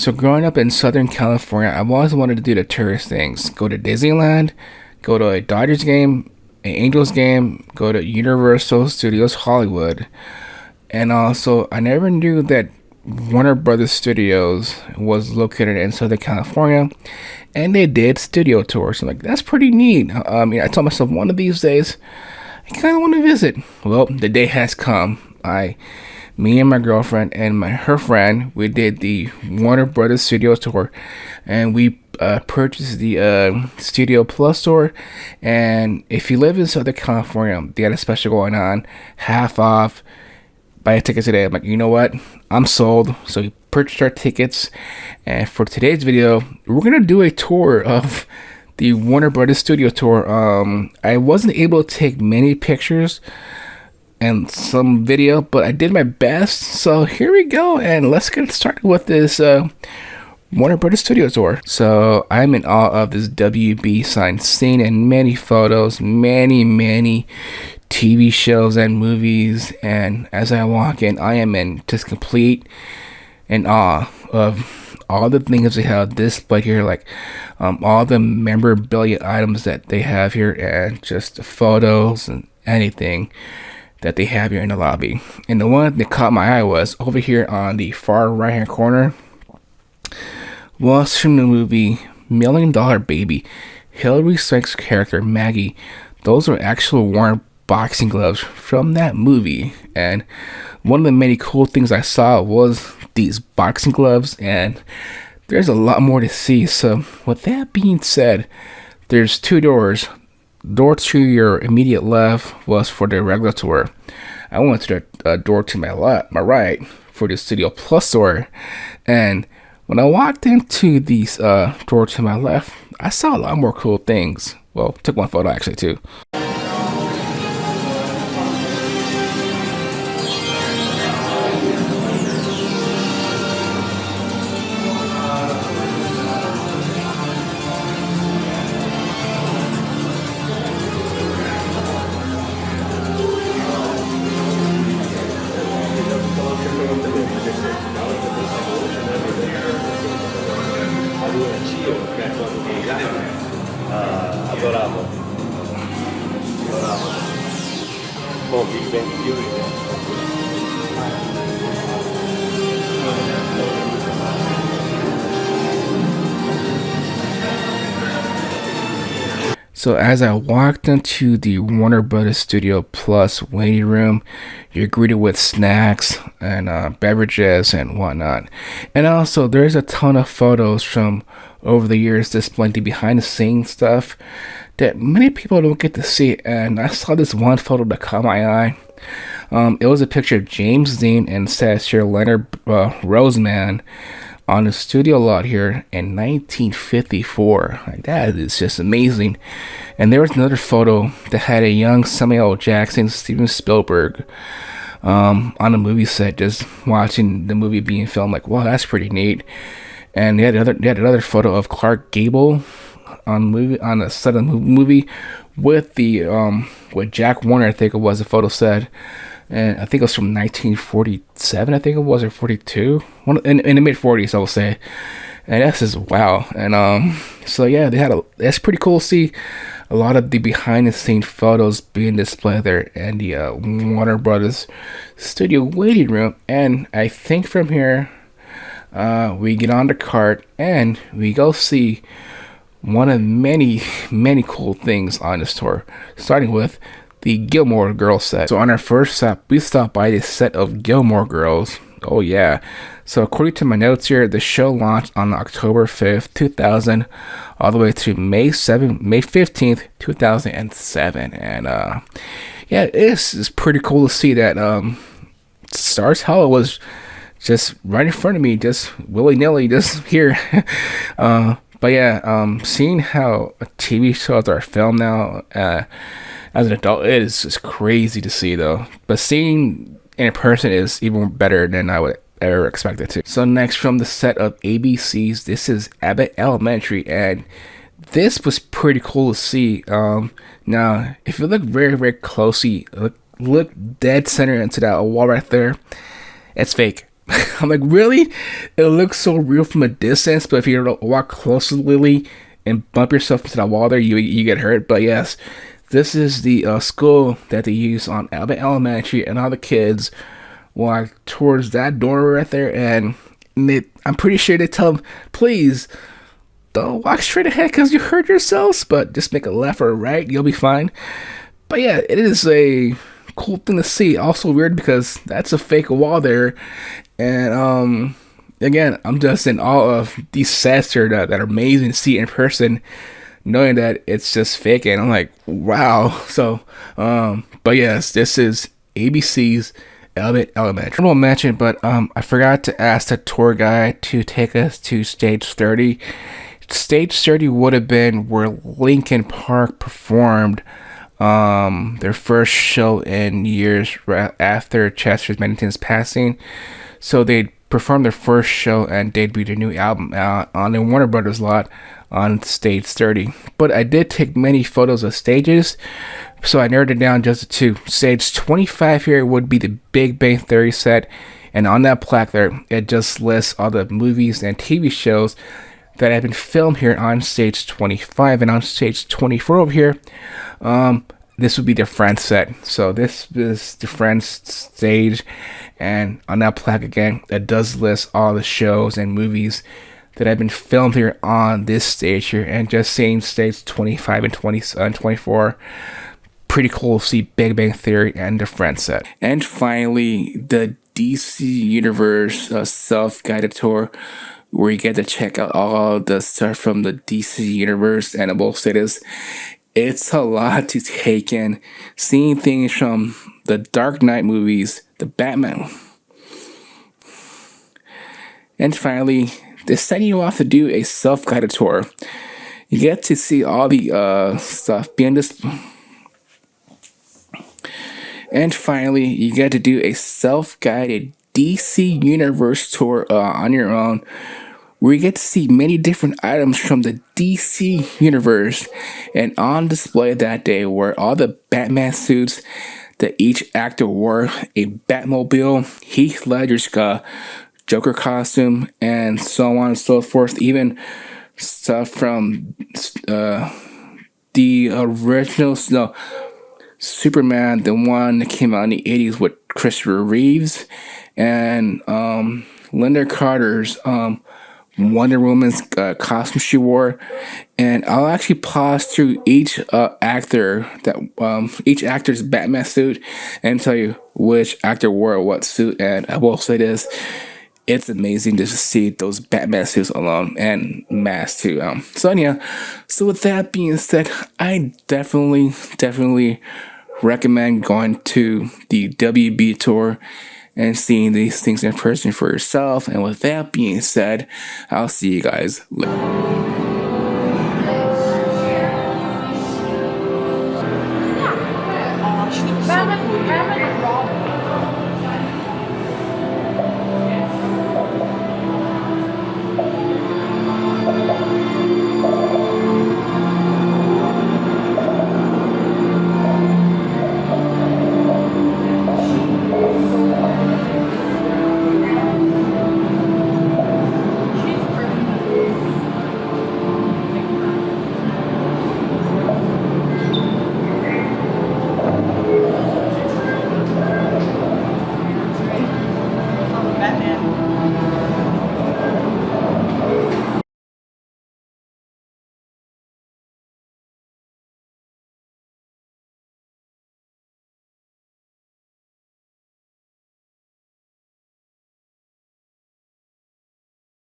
So growing up in Southern California, I've always wanted to do the tourist things. Go to Disneyland, go to a Dodgers game, an Angels game, go to Universal Studios Hollywood. And also, I never knew that Warner Brothers Studios was located in Southern California, and they did studio tours. I'm like, that's pretty neat. I told myself one of these days, I kind of want to visit. Well, the day has come. Me and my girlfriend and her friend, we did the Warner Brothers Studios tour, and we purchased the Studio Plus tour. And if you live in Southern California, they got a special going on, half off. Buy a ticket today. I'm like, you know what? I'm sold. So we purchased our tickets, and for today's video, we're gonna do a tour of the Warner Brothers Studio tour. I wasn't able to take many pictures and some video, but I did my best. So here we go, and let's get started with this Warner Brothers Studio tour. So I'm in awe of this WB sign, seen in many photos, many TV shows and movies, and as I walk in, I am in just complete in awe of all the things they have displayed here, like all the memorabilia items that they have here, and just the photos and anything that they have here in the lobby. And the one that caught my eye was over here on the far right hand corner was from the movie Million Dollar Baby. Hilary Swank's character Maggie, those are actual Warner boxing gloves from that movie. And one of the many cool things I saw was these boxing gloves, and there's a lot more to see. So with that being said, there's two doors. Door to your immediate left was for the regular tour. I went to the door to my right for the Studio Plus tour. And when I walked into these door to my left, I saw a lot more cool things. Well, took one photo actually too. So as I walked into the Warner Brothers Studio Plus waiting room, you're greeted with snacks and beverages and whatnot. And also, there's a ton of photos from over the years displaying the behind the scenes stuff that many people don't get to see. And I saw this one photo that caught my eye. It was a picture of James Dean and Saoirse Leonard Roseman on the studio lot here in 1954. Like, that is just amazing. And there was another photo that had a young Samuel L. Jackson, Steven Spielberg on a movie set, just watching the movie being filmed. Like, wow, that's pretty neat. And they had another photo of Clark Gable on the set of the movie with the with Jack Warner, I think it was, the photo said. And I think it was from 1947, I think it was, or 42, in the mid 40s, I will say. And that's just wow. And so yeah, that's pretty cool to see a lot of the behind the scenes photos being displayed there in the Warner Brothers Studio waiting room. And I think from here, we get on the cart and we go see one of many cool things on this tour, starting with the Gilmore Girls set. So on our first stop, we stopped by this set of Gilmore Girls. Oh yeah. So according to my notes here, the show launched on October 5th, 2000, all the way to May 15th, 2007. And yeah, it's pretty cool to see that Stars Hollow was just right in front of me, just willy-nilly, just here. But yeah, seeing how TV shows are filmed now, as an adult, it is just crazy to see though. But seeing in person is even better than I would ever expect it to. So next, from the set of ABC's, this is Abbott Elementary, and this was pretty cool to see. Now, if you look very closely, look dead center into that wall right there, it's fake. I'm like, really? It looks so real from a distance, but if you walk closely and bump yourself into the wall there, you get hurt. But yes, this is the school that they use on Albert Elementary, and all the kids walk towards that door right there, and I'm pretty sure they tell them, please don't walk straight ahead because you hurt yourselves, but just make a left or a right, you'll be fine. But yeah, it is a cool thing to see. Also weird because that's a fake wall there, and again, I'm just in awe of these sets here that are amazing to see in person, knowing that it's just fake, and I'm like, wow. So, but yes, this is ABC's Elbit Elementary. I won't mention, but I forgot to ask the tour guide to take us to stage 30. Stage 30 would have been where Linkin Park performed their first show in years after Chester Bennington's passing. So they performed their first show and debuted their new album out on the Warner Brothers lot on stage 30. But I did take many photos of stages, so I narrowed it down just to two. Stage 25 here would be the Big Bang Theory set, and on that plaque there, it just lists all the movies and TV shows that have been filmed here on stage 25. And on stage 24 over here, this would be the Friends set. So this is the Friends stage, and on that plaque again, it does list all the shows and movies that have been filmed here on this stage here. And just seeing stage 25 and 24, pretty cool to see Big Bang Theory and the Friends set. And finally, the DC Universe self-guided tour, where you get to check out all the stuff from the DC Universe. And I will say this, it's a lot to take in. Seeing things from the Dark Knight movies, the Batman. And finally, they're setting you off to do a self-guided tour. You get to see all the stuff being displayed. And finally, you get to do a self-guided DC Universe tour on your own, where you get to see many different items from the DC Universe. And on display that day were all the Batman suits that each actor wore, a Batmobile, Heath Ledger's Joker costume, and so on and so forth. Even stuff from the original Superman, the one that came out in the 80s with Christopher Reeves, and Linda Carter's Wonder Woman's costume she wore. And I'll actually pause through each actor's Batman suit and tell you which actor wore what suit. And I will say this, it's amazing just to see those Batman suits alone, and masks too. So with that being said, I definitely recommend going to the WB tour and seeing these things in person for yourself. And with that being said, I'll see you guys later.